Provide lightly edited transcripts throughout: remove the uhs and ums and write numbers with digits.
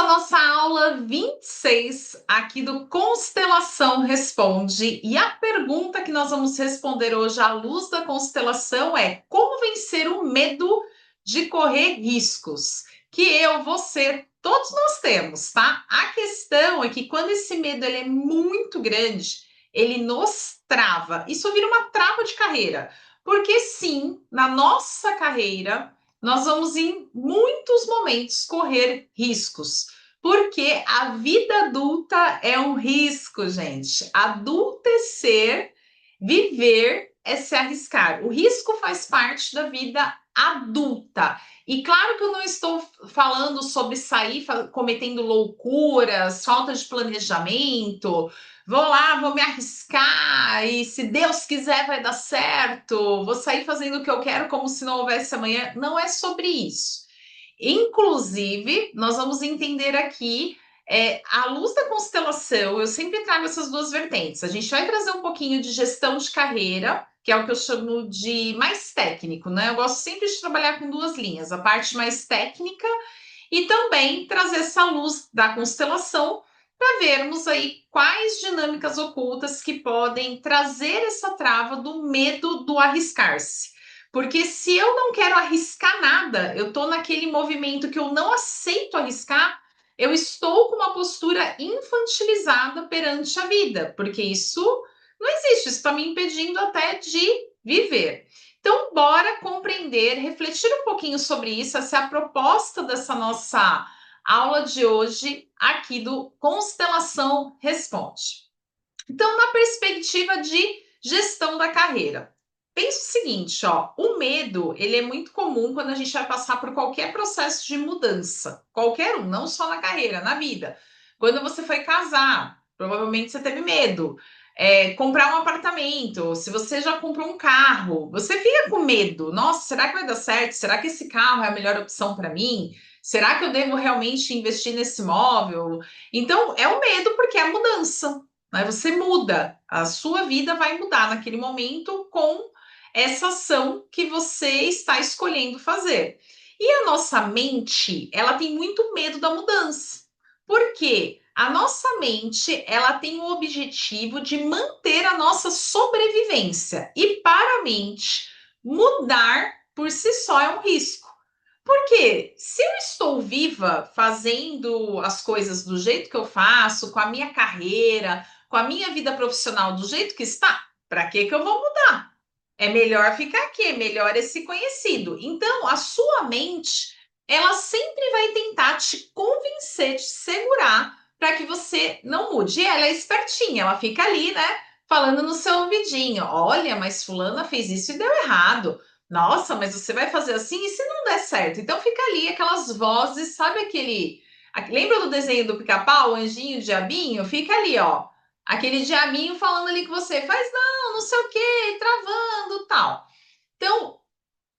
à nossa aula 26 aqui do Constelação Responde. E a pergunta que nós vamos responder hoje à luz da constelação é: como vencer o medo de correr riscos? Que eu, você, todos nós temos, tá? A questão é que quando esse medo ele é muito grande, ele nos trava. Isso vira uma trava de carreira. Porque sim, na nossa carreira, nós vamos em muitos momentos correr riscos, porque a vida adulta é um risco, gente. Adultecer, viver é se arriscar. O risco faz parte da vida adulta. E claro que eu não estou falando sobre sair cometendo loucuras, falta de planejamento. Vou lá, vou me arriscar e se Deus quiser vai dar certo. Vou sair fazendo o que eu quero como se não houvesse amanhã. Não é sobre isso. Inclusive, nós vamos entender aqui, à luz da constelação, eu sempre trago essas duas vertentes. A gente vai trazer um pouquinho de gestão de carreira, que é o que eu chamo de mais técnico, né? Eu gosto sempre de trabalhar com duas linhas, a parte mais técnica e também trazer essa luz da constelação para vermos aí quais dinâmicas ocultas que podem trazer essa trava do medo do arriscar-se. Porque se eu não quero arriscar nada, eu estou naquele movimento que eu não aceito arriscar, eu estou com uma postura infantilizada perante a vida, porque isso não existe, isso está me impedindo até de viver. Então, bora compreender, refletir um pouquinho sobre isso. Essa é a proposta dessa nossa aula de hoje, aqui do Constelação Responde. Então, na perspectiva de gestão da carreira, pensa o seguinte, ó, o medo, ele é muito comum quando a gente vai passar por qualquer processo de mudança, qualquer um, não só na carreira, na vida. Quando você foi casar, provavelmente você teve medo. Comprar um apartamento, se você já comprou um carro, você fica com medo. Nossa, será que vai dar certo? Será que esse carro é a melhor opção para mim? Será que eu devo realmente investir nesse imóvel? Então, é o medo porque é a mudança. Né? Você muda, a sua vida vai mudar naquele momento com essa ação que você está escolhendo fazer. E a nossa mente, ela tem muito medo da mudança. Por quê? A nossa mente, ela tem o objetivo de manter a nossa sobrevivência. E para a mente, mudar por si só é um risco. Porque se eu estou viva, fazendo as coisas do jeito que eu faço, com a minha carreira, com a minha vida profissional do jeito que está, para que eu vou mudar? É melhor ficar aqui, é melhor esse conhecido. Então, a sua mente, ela sempre vai tentar te convencer, te segurar para que você não mude. E ela é espertinha, ela fica ali, né, falando no seu ouvidinho: olha, mas fulana fez isso e deu errado. Nossa, mas você vai fazer assim e se não der certo? Então fica ali aquelas vozes, sabe lembra do desenho do pica-pau, o anjinho, o diabinho? Fica ali, ó. Aquele diabinho falando ali com você, faz não, não sei o quê, travando, tal. Então,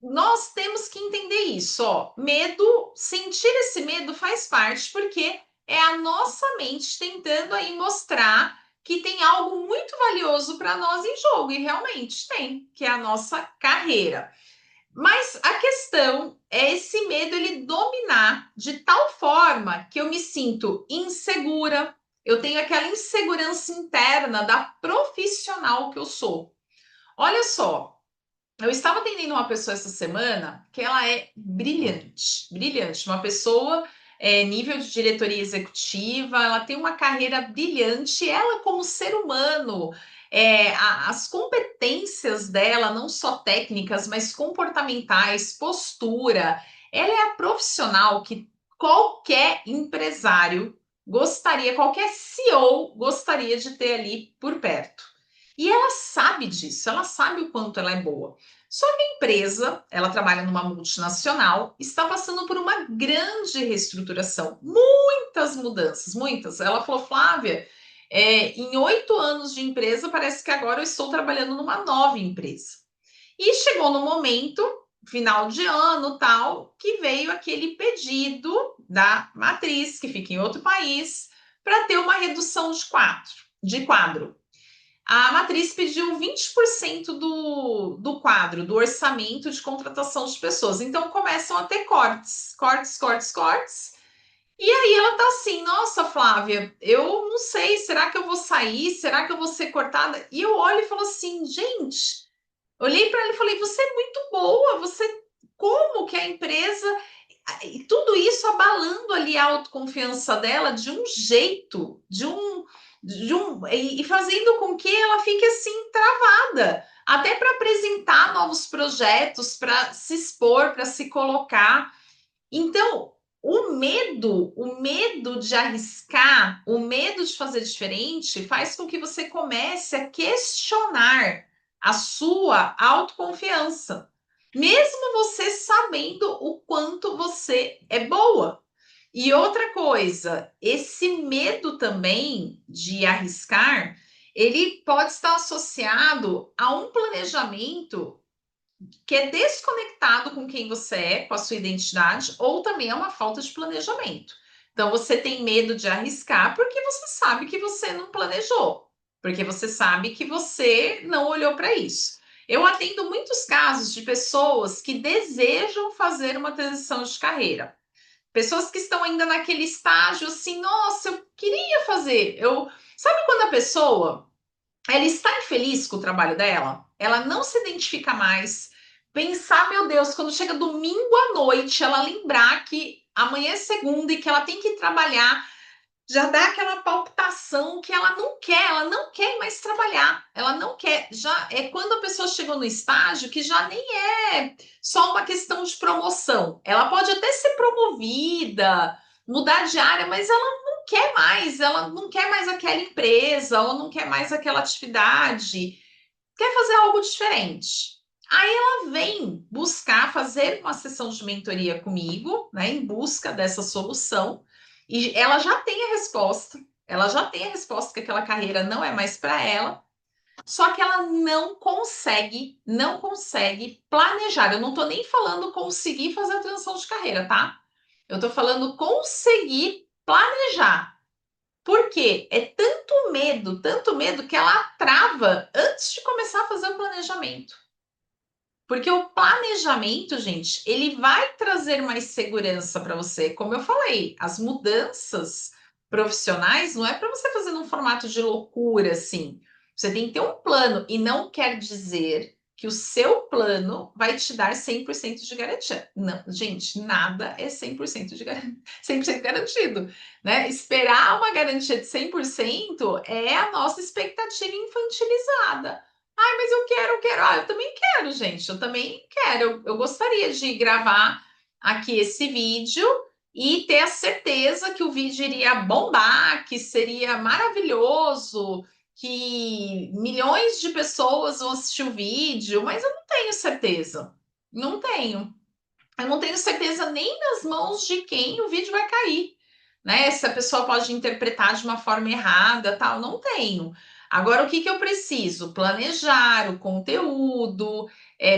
nós temos que entender isso, ó. Medo, sentir esse medo faz parte, porque é a nossa mente tentando aí mostrar que tem algo muito valioso para nós em jogo, e realmente tem, que é a nossa carreira. Mas a questão é esse medo ele dominar de tal forma que eu me sinto insegura, eu tenho aquela insegurança interna da profissional que eu sou. Olha só, eu estava atendendo uma pessoa essa semana que ela é brilhante, brilhante, uma pessoa nível de diretoria executiva, ela tem uma carreira brilhante, ela como ser humano, as competências dela, não só técnicas, mas comportamentais, postura, ela é a profissional que qualquer empresário gostaria, qualquer CEO gostaria de ter ali por perto. E ela sabe disso, ela sabe o quanto ela é boa. Só que a empresa, ela trabalha numa multinacional, está passando por uma grande reestruturação, muitas mudanças, muitas. Ela falou, Flávia, em 8 anos de empresa, parece que agora eu estou trabalhando numa nova empresa. E chegou no momento, final de ano, tal, que veio aquele pedido da matriz, que fica em outro país, para ter uma redução de quadro. A matriz pediu 20% do quadro, do orçamento de contratação de pessoas. Então começam a ter cortes, cortes, cortes, cortes. E aí ela tá assim: "Nossa, Flávia, eu não sei, será que eu vou sair? Será que eu vou ser cortada?" E eu olho e falo assim: "Gente", olhei para ela e falei: "Você é muito boa, você como que a empresa", e tudo isso abalando ali a autoconfiança dela de um jeito, e fazendo com que ela fique assim travada, até para apresentar novos projetos, para se expor, para se colocar. Então, o medo de arriscar, o medo de fazer diferente, faz com que você comece a questionar a sua autoconfiança, mesmo você sabendo o quanto você é boa. E outra coisa, esse medo também de arriscar, ele pode estar associado a um planejamento que é desconectado com quem você é, com a sua identidade, ou também é uma falta de planejamento. Então você tem medo de arriscar porque você sabe que você não planejou, porque você sabe que você não olhou para isso. Eu atendo muitos casos de pessoas que desejam fazer uma transição de carreira. Pessoas que estão ainda naquele estágio assim, nossa, eu queria fazer. Sabe quando a pessoa ela está infeliz com o trabalho dela, ela não se identifica mais. Pensar, meu Deus, quando chega domingo à noite, ela lembrar que amanhã é segunda e que ela tem que trabalhar, já dá aquela palpitação que ela não quer mais trabalhar, ela não quer. Já é quando a pessoa chegou no estágio que já nem é só uma questão de promoção. Ela pode até ser promovida, mudar de área, mas ela não quer mais aquela empresa, ou não quer mais aquela atividade, quer fazer algo diferente. Aí ela vem buscar fazer uma sessão de mentoria comigo, né, em busca dessa solução, e ela já tem a resposta, ela já tem a resposta que aquela carreira não é mais para ela, só que ela não consegue planejar. Eu não estou nem falando conseguir fazer a transição de carreira, tá? Eu estou falando conseguir planejar. Por quê? É tanto medo que ela trava antes de começar a fazer o planejamento. Porque o planejamento, gente, ele vai trazer mais segurança para você. Como eu falei, as mudanças profissionais não é para você fazer num formato de loucura assim. Você tem que ter um plano e não quer dizer que o seu plano vai te dar 100% de garantia. Não, gente, nada é 100% de 100% garantido, né? Esperar uma garantia de 100% é a nossa expectativa infantilizada. Ai, mas eu quero. Ah, eu também quero, gente. Eu também quero. Eu gostaria de gravar aqui esse vídeo e ter a certeza que o vídeo iria bombar, que seria maravilhoso, que milhões de pessoas vão assistir o vídeo, mas eu não tenho certeza. Não tenho. Eu não tenho certeza nem nas mãos de quem o vídeo vai cair, né? Se a pessoa pode interpretar de uma forma errada, tal, não tenho. Agora, o que que eu preciso? Planejar o conteúdo,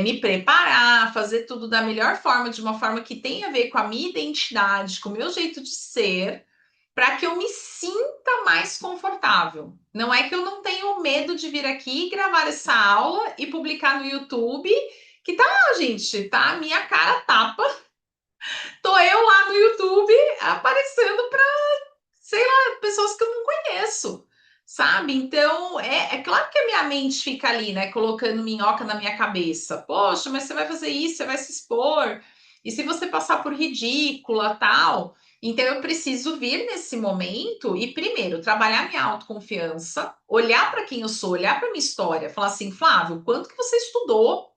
me preparar, fazer tudo da melhor forma, de uma forma que tenha a ver com a minha identidade, com o meu jeito de ser, para que eu me sinta mais confortável. Não é que eu não tenho medo de vir aqui gravar essa aula e publicar no YouTube, que tá lá, gente, tá a minha cara tapa, tô eu lá no YouTube aparecendo para, sei lá, pessoas que eu não conheço, sabe? Então, é claro que a minha mente fica ali, né, colocando minhoca na minha cabeça. Poxa, mas você vai fazer isso, você vai se expor, e se você passar por ridícula, tal. Então, eu preciso vir nesse momento e, primeiro, trabalhar minha autoconfiança, olhar para quem eu sou, olhar para minha história, falar assim, Flávio, quanto que você estudou?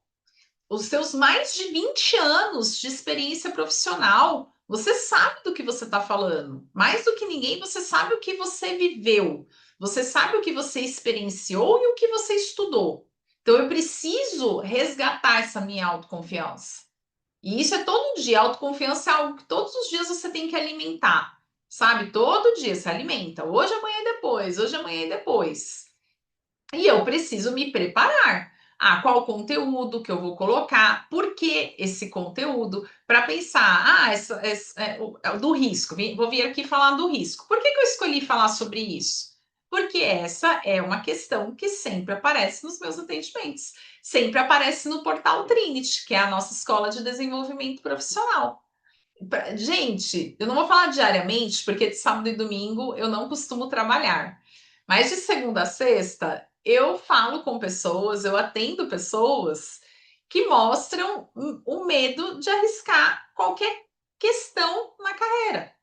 Os seus mais de 20 anos de experiência profissional, você sabe do que você está falando. Mais do que ninguém, você sabe o que você viveu. Você sabe o que você experienciou e o que você estudou. Então, eu preciso resgatar essa minha autoconfiança. E isso é todo dia. Autoconfiança é algo que todos os dias você tem que alimentar. Sabe? Todo dia se alimenta. Hoje, amanhã e depois. Hoje, amanhã e depois. E eu preciso me preparar. Ah, qual conteúdo que eu vou colocar? Por que esse conteúdo? Para pensar, do risco. Vou vir aqui falar do risco. Por que que eu escolhi falar sobre isso? Porque essa é uma questão que sempre aparece nos meus atendimentos. Sempre aparece no portal Trinity, que é a nossa escola de desenvolvimento profissional. Gente, eu não vou falar diariamente, porque de sábado e domingo eu não costumo trabalhar. Mas de segunda a sexta, eu falo com pessoas, eu atendo pessoas que mostram o medo de arriscar qualquer questão na carreira.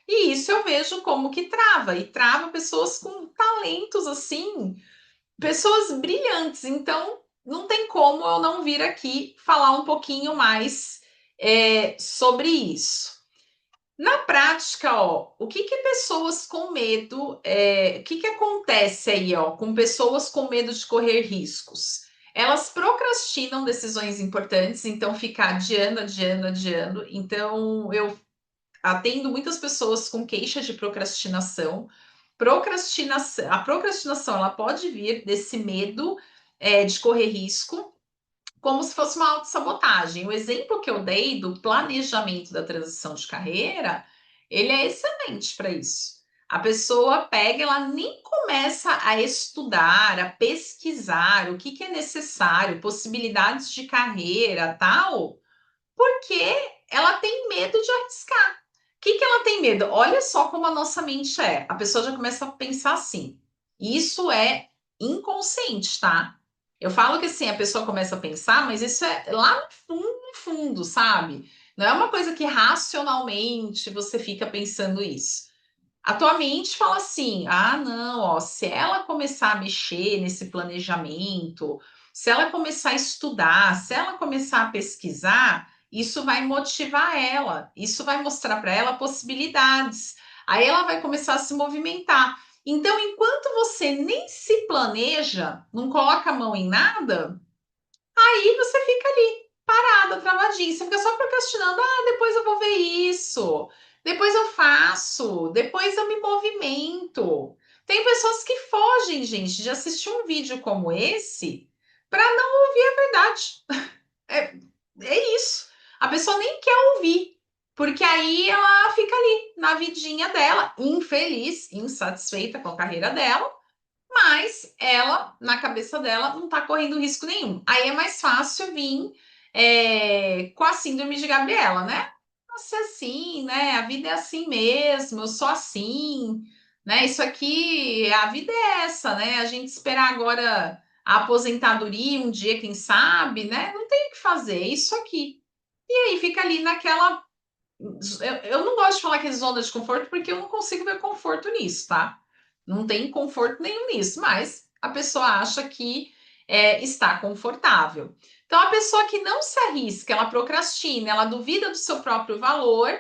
E isso eu vejo como que trava, e trava pessoas com talentos assim, pessoas brilhantes. Então, não tem como eu não vir aqui falar um pouquinho mais sobre isso. Na prática, ó, o que que pessoas com medo, o que que acontece aí, ó, com pessoas com medo de correr riscos? Elas procrastinam decisões importantes, então fica adiando, adiando, adiando. Então, eu atendo muitas pessoas com queixas de procrastinação. A procrastinação, ela pode vir desse medo, de correr risco, como se fosse uma autossabotagem. O exemplo que eu dei do planejamento da transição de carreira, ele é excelente para isso. A pessoa pega, ela nem começa a estudar, a pesquisar o que que é necessário, possibilidades de carreira, tal, porque ela tem medo de arriscar. O que que ela tem medo? Olha só como a nossa mente é. A pessoa já começa a pensar assim. Isso é inconsciente, tá? Eu falo que assim, a pessoa começa a pensar, mas isso é lá no fundo, sabe? Não é uma coisa que racionalmente você fica pensando isso. A tua mente fala assim: ah, não, ó, se ela começar a mexer nesse planejamento, se ela começar a estudar, se ela começar a pesquisar, isso vai motivar ela, isso vai mostrar para ela possibilidades. Aí ela vai começar a se movimentar. Então, enquanto você nem se planeja, não coloca a mão em nada, aí você fica ali, parada, travadinha. Você fica só procrastinando. Ah, depois eu vou ver isso. Depois eu faço. Depois eu me movimento. Tem pessoas que fogem, gente, de assistir um vídeo como esse para não ouvir a verdade. É, é isso. A pessoa nem quer ouvir. Porque aí ela fica ali, na vidinha dela, infeliz, insatisfeita com a carreira dela, mas ela, na cabeça dela, não está correndo risco nenhum. Aí é mais fácil vir com a síndrome de Gabriela, né? Nossa, é assim, né? A vida é assim mesmo, eu sou assim, né? Isso aqui, a vida é essa, né? A gente esperar agora a aposentadoria um dia, quem sabe, né? Não tem o que fazer, é isso aqui. E aí fica ali naquela. Eu não gosto de falar que é zona de conforto, porque eu não consigo ver conforto nisso, tá? Não tem conforto nenhum nisso, mas a pessoa acha que está confortável. Então, a pessoa que não se arrisca, ela procrastina, ela duvida do seu próprio valor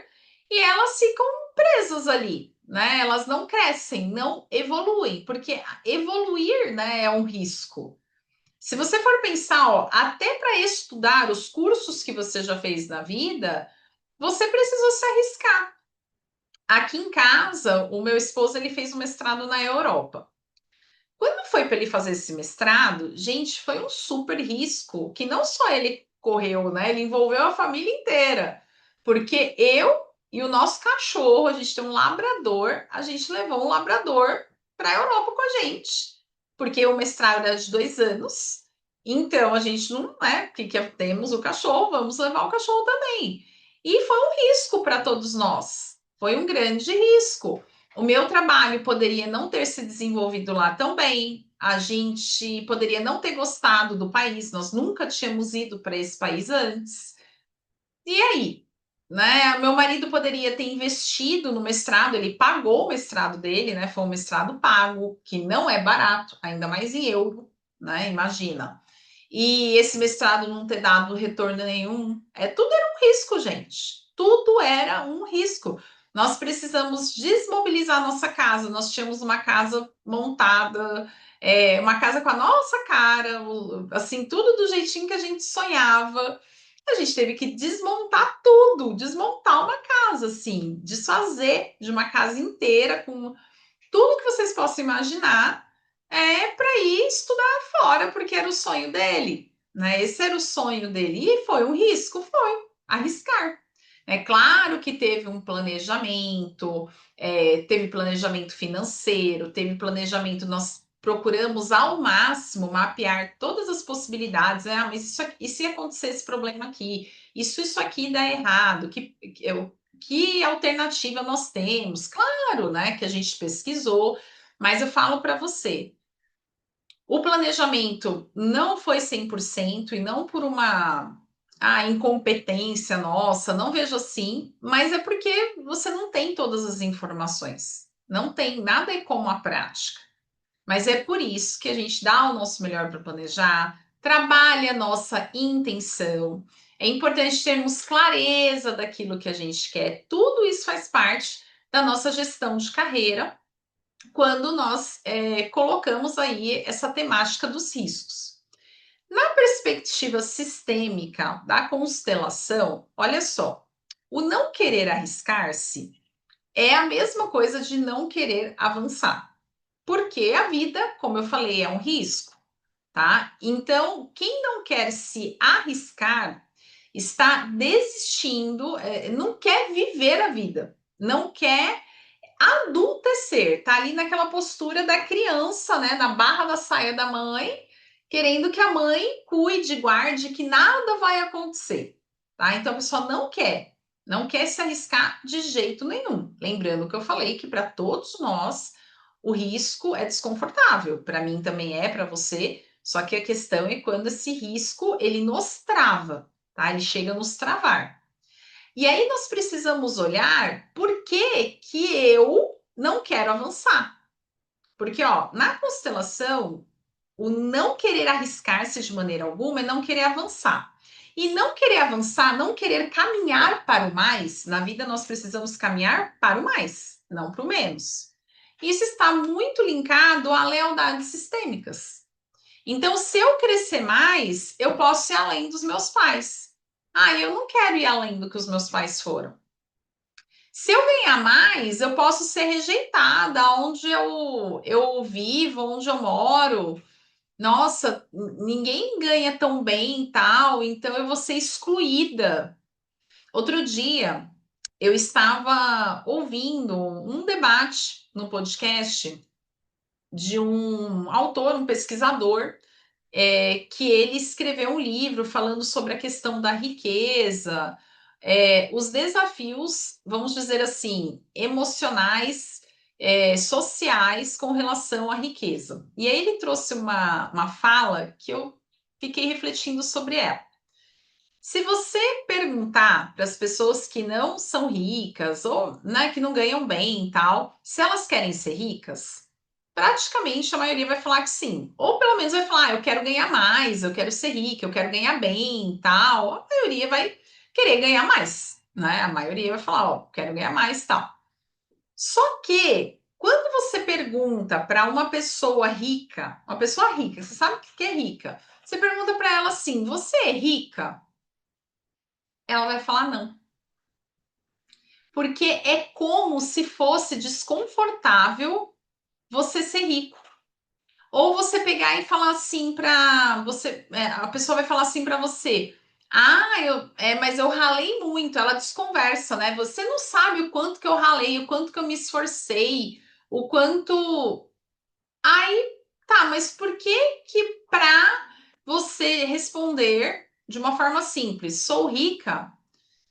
e elas ficam presas ali, né? Elas não crescem, não evoluem, porque evoluir, né, é um risco. Se você for pensar, ó, até para estudar os cursos que você já fez na vida, você precisou se arriscar. Aqui em casa, o meu esposo ele fez um mestrado na Europa. Quando foi para ele fazer esse mestrado, gente, foi um super risco que não só ele correu, né? Ele envolveu a família inteira. Porque eu e o nosso cachorro, a gente tem um labrador, a gente levou um labrador para a Europa com a gente. Porque o mestrado era de 2 anos. Então a gente não é, que temos o cachorro, vamos levar o cachorro também. E foi um risco para todos nós. Foi um grande risco. O meu trabalho poderia não ter se desenvolvido lá tão bem, a gente poderia não ter gostado do país, nós nunca tínhamos ido para esse país antes. E aí? Né? Meu marido poderia ter investido no mestrado, ele pagou o mestrado dele, né? Foi um mestrado pago, que não é barato, ainda mais em euro, né? Imagina. E esse mestrado não ter dado retorno nenhum, tudo era um risco, gente. Tudo era um risco. Nós precisamos desmobilizar nossa casa. Nós tínhamos uma casa montada, uma casa com a nossa cara, assim, tudo do jeitinho que a gente sonhava. A gente teve que desmontar tudo, desmontar uma casa, assim, desfazer de uma casa inteira com tudo que vocês possam imaginar para ir estudar fora, porque era o sonho dele, né? Esse era o sonho dele. E foi um risco? Foi. Arriscar. É claro que teve um planejamento, teve planejamento financeiro, teve planejamento, nós procuramos ao máximo mapear todas as possibilidades, né? Ah, mas isso aqui, e se acontecer esse problema aqui? Isso aqui dá errado, que eu que alternativa nós temos. Claro, né, que a gente pesquisou, mas eu falo para você, o planejamento não foi 100% e não por uma incompetência nossa, não vejo assim, mas é porque você não tem todas as informações. Não tem, nada é como a prática. Mas é por isso que a gente dá o nosso melhor para planejar, trabalha a nossa intenção. É importante termos clareza daquilo que a gente quer. Tudo isso faz parte da nossa gestão de carreira quando nós colocamos aí essa temática dos riscos. Na perspectiva sistêmica da constelação, olha só, o não querer arriscar-se é a mesma coisa de não querer avançar, porque a vida, como eu falei, é um risco, tá? Então, quem não quer se arriscar está desistindo, não quer viver a vida, não quer adultecer, tá ali naquela postura da criança, né, na barra da saia da mãe, querendo que a mãe cuide, guarde, que nada vai acontecer, tá? Então a pessoa não quer se arriscar de jeito nenhum. Lembrando que eu falei que para todos nós o risco é desconfortável, para mim também é, para você, só que a questão é quando esse risco ele nos trava, tá? Ele chega a nos travar. E aí nós precisamos olhar por que que eu não quero avançar. Porque, ó, na constelação, o não querer arriscar-se de maneira alguma é não querer avançar. E não querer avançar, não querer caminhar para o mais, na vida nós precisamos caminhar para o mais, não para o menos. Isso está muito linkado a lealdades sistêmicas. Então, se eu crescer mais, eu posso ir além dos meus pais. Eu não quero ir além do que os meus pais foram. Se eu ganhar mais, eu posso ser rejeitada onde eu vivo, onde eu moro. Nossa, ninguém ganha tão bem e tal, então eu vou ser excluída. Outro dia, eu estava ouvindo um debate no podcast de um autor, um pesquisador, que ele escreveu um livro falando sobre a questão da riqueza, os desafios, vamos dizer assim, emocionais, sociais com relação à riqueza. E aí ele trouxe uma fala que eu fiquei refletindo sobre ela. Se você perguntar para as pessoas que não são ricas ou, né, que não ganham bem e tal, se elas querem ser ricas, praticamente a maioria vai falar que sim. Ou pelo menos vai falar, eu quero ganhar mais, eu quero ser rica, eu quero ganhar bem e tal. A maioria vai querer ganhar mais, né? A maioria vai falar, ó, quero ganhar mais e tal. Só que quando você pergunta para uma pessoa rica, você sabe o que é rica? Você pergunta para ela assim: "Você é rica?" Ela vai falar não. Porque é como se fosse desconfortável você ser rico. Ou você pegar e falar assim para você, a pessoa vai falar assim para você: mas eu ralei muito." Ela desconversa, né? Você não sabe o quanto que eu ralei, o quanto que eu me esforcei, o quanto. Aí, tá, mas por que que para você responder de uma forma simples, sou rica,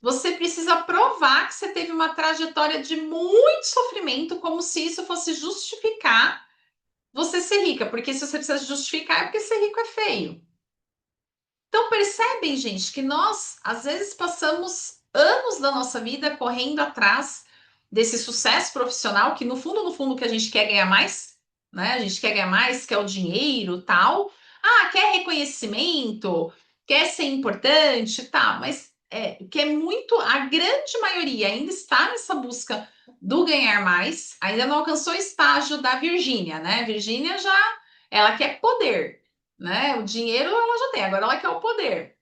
você precisa provar que você teve uma trajetória de muito sofrimento, como se isso fosse justificar você ser rica, porque se você precisa justificar é porque ser rico é feio. Então percebem, gente, que nós às vezes passamos anos da nossa vida correndo atrás desse sucesso profissional, que no fundo, que a gente quer ganhar mais, né? A gente quer ganhar mais, quer o dinheiro, tal. Quer reconhecimento, quer ser importante, tá? Mas que é muito, a grande maioria ainda está nessa busca do ganhar mais, ainda não alcançou o estágio da Virgínia, né? Virgínia já, ela quer poder, né? O dinheiro ela já tem, agora ela quer o poder.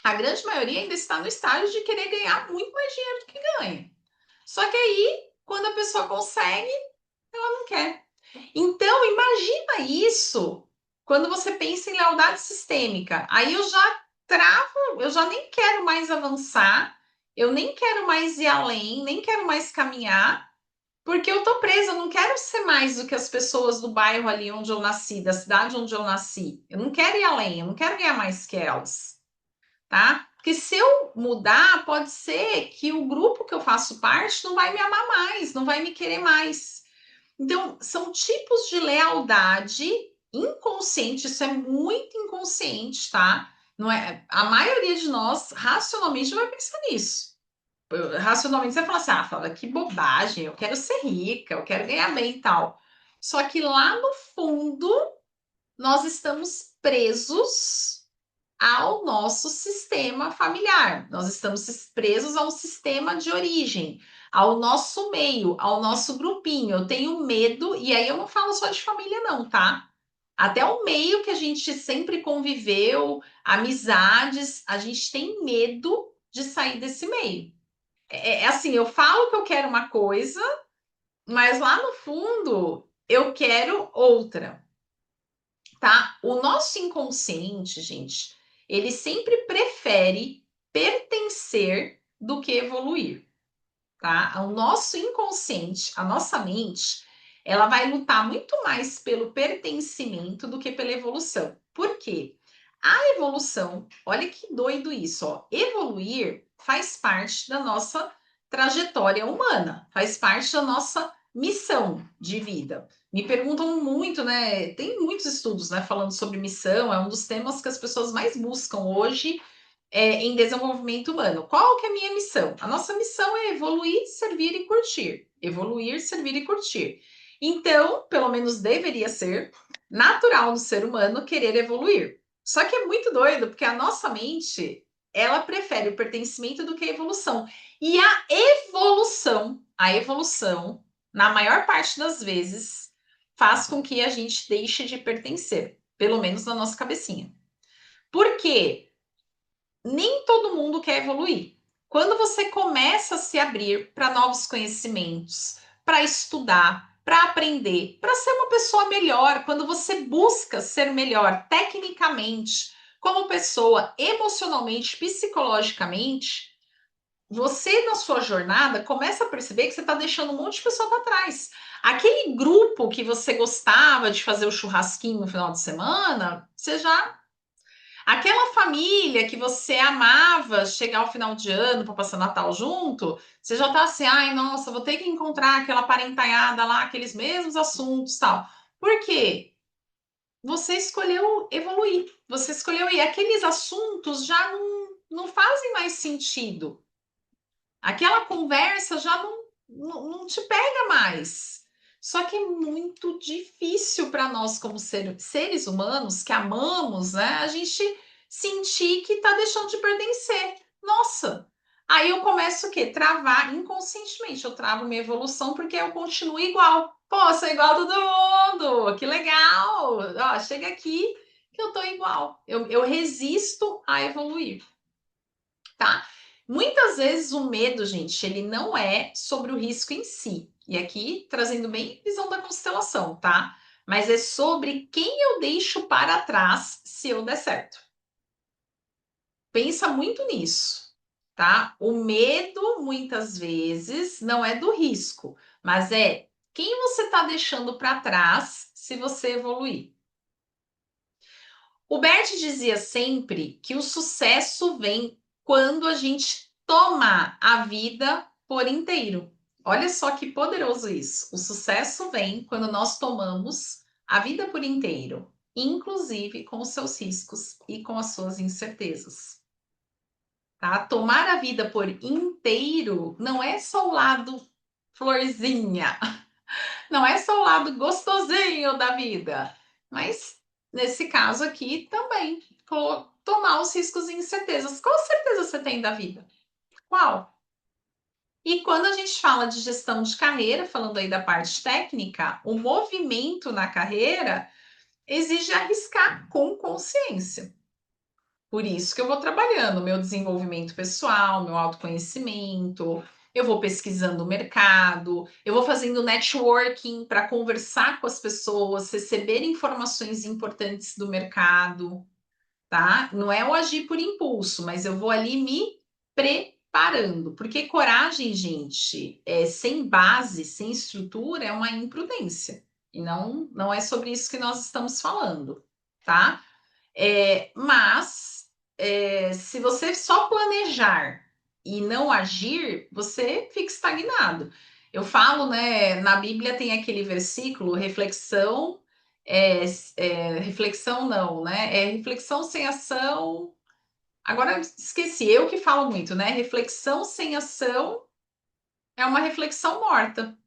A grande maioria ainda está no estágio de querer ganhar muito mais dinheiro do que ganha. Só que aí, quando a pessoa consegue, ela não quer. Então, imagina isso quando você pensa em lealdade sistêmica. Aí eu já travo, eu já nem quero mais avançar, eu nem quero mais ir além, nem quero mais caminhar, porque eu tô presa, eu não quero ser mais do que as pessoas do bairro ali onde eu nasci, da cidade onde eu nasci. Eu não quero ir além, eu não quero ganhar mais que elas, tá? Porque se eu mudar, pode ser que o grupo que eu faço parte não vai me amar mais, não vai me querer mais. Então, são tipos de lealdade inconsciente, isso é muito inconsciente, tá? Não é, a maioria de nós, racionalmente, não vai pensar nisso. Racionalmente, você fala assim: ah, fala, que bobagem, eu quero ser rica, eu quero ganhar bem e tal. Só que lá no fundo, nós estamos presos ao nosso sistema familiar. Nós estamos presos ao sistema de origem, ao nosso meio, ao nosso grupinho. Eu tenho medo, e aí eu não falo só de família, não, tá? Até o meio que a gente sempre conviveu, amizades, a gente tem medo de sair desse meio. É assim, eu falo que eu quero uma coisa, mas lá no fundo eu quero outra, tá? O nosso inconsciente, gente, ele sempre prefere pertencer do que evoluir, tá? O nosso inconsciente, a nossa mente, ela vai lutar muito mais pelo pertencimento do que pela evolução. Por quê? A evolução, olha que doido isso, ó. Evoluir faz parte da nossa trajetória humana, faz parte da nossa missão de vida. Me perguntam muito, né? Tem muitos estudos, né, falando sobre missão, é um dos temas que as pessoas mais buscam hoje em desenvolvimento humano. Qual que é a minha missão? A nossa missão é evoluir, servir e curtir. Evoluir, servir e curtir. Então, pelo menos deveria ser natural no ser humano querer evoluir. Só que é muito doido, porque a nossa mente, ela prefere o pertencimento do que a evolução. E a evolução, na maior parte das vezes, faz com que a gente deixe de pertencer, pelo menos na nossa cabecinha. Por quê? Nem todo mundo quer evoluir. Quando você começa a se abrir para novos conhecimentos, para estudar, para aprender, para ser uma pessoa melhor, quando você busca ser melhor tecnicamente, como pessoa, emocionalmente, psicologicamente, você na sua jornada começa a perceber que você está deixando um monte de pessoa para trás. Aquele grupo que você gostava de fazer o churrasquinho no final de semana, você já aquela família que você amava chegar ao final de ano para passar Natal junto, você já tá assim, ai, nossa, vou ter que encontrar aquela parentalhada lá, aqueles mesmos assuntos, tal. Por quê? Você escolheu evoluir, você escolheu ir. Aqueles assuntos já não fazem mais sentido. Aquela conversa já não te pega mais. Só que é muito difícil para nós, como seres humanos que amamos, né? A gente sentir que está deixando de pertencer. Nossa! Aí eu começo o quê? Travar inconscientemente. Eu travo minha evolução porque eu continuo igual. Pô, sou igual a todo mundo! Que legal! Ó, chega aqui que eu tô igual. Eu resisto a evoluir, tá? Muitas vezes o medo, gente, ele não é sobre o risco em si. E aqui trazendo bem visão da constelação, tá? Mas é sobre quem eu deixo para trás se eu der certo. Pensa muito nisso, tá? O medo, muitas vezes, não é do risco, mas é quem você está deixando para trás se você evoluir. O Bert dizia sempre que o sucesso vem quando a gente toma a vida por inteiro. Olha só que poderoso isso. O sucesso vem quando nós tomamos a vida por inteiro, inclusive com os seus riscos e com as suas incertezas. Tá? Tomar a vida por inteiro não é só o lado florzinha, não é só o lado gostosinho da vida, mas nesse caso aqui também tomar os riscos e incertezas. Qual certeza você tem da vida? Qual? E quando a gente fala de gestão de carreira, falando aí da parte técnica, o movimento na carreira exige arriscar com consciência. Por isso que eu vou trabalhando meu desenvolvimento pessoal, meu autoconhecimento, eu vou pesquisando o mercado, eu vou fazendo networking para conversar com as pessoas, receber informações importantes do mercado, tá? Não é o agir por impulso, mas eu vou ali me preparando, porque coragem, gente, sem base, sem estrutura, é uma imprudência. E não é sobre isso que nós estamos falando, tá? Mas se você só planejar e não agir, você fica estagnado. Eu falo, né, na Bíblia tem aquele versículo, reflexão, reflexão não, né? É reflexão sem ação. Agora eu esqueci, eu que falo muito, né? Reflexão sem ação é uma reflexão morta,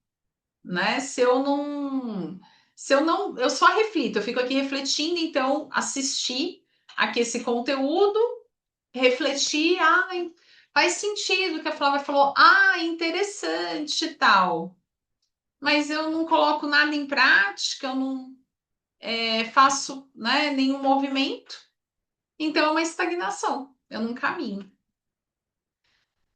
né? Se eu não, eu só reflito, eu fico aqui refletindo, então assistir aqui esse conteúdo, refletir, ai, faz sentido o que a Flávia falou, interessante e tal, mas eu não coloco nada em prática, eu não faço, né, nenhum movimento, então é uma estagnação, eu não caminho.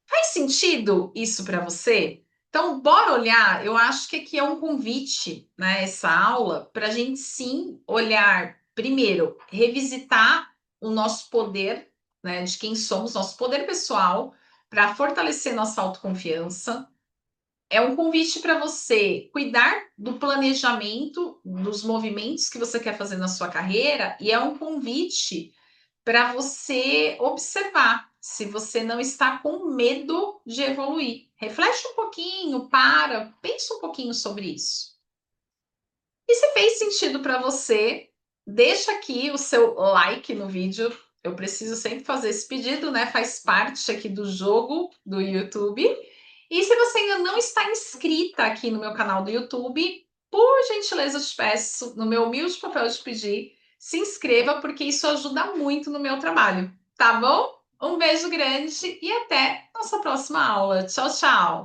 Faz sentido isso para você? Então, bora olhar. Eu acho que aqui é um convite, né? Essa aula, para a gente sim olhar, primeiro, revisitar o nosso poder, né? De quem somos, nosso poder pessoal, para fortalecer nossa autoconfiança. É um convite para você cuidar do planejamento, dos movimentos que você quer fazer na sua carreira, e é um convite para você observar se você não está com medo de evoluir. Reflete um pouquinho, pensa um pouquinho sobre isso. E se fez sentido para você, deixa aqui o seu like no vídeo. Eu preciso sempre fazer esse pedido, né? Faz parte aqui do jogo do YouTube. E se você ainda não está inscrita aqui no meu canal do YouTube, por gentileza, eu te peço, no meu humilde papel de pedir, se inscreva, porque isso ajuda muito no meu trabalho, tá bom? Um beijo grande e até nossa próxima aula. Tchau, tchau!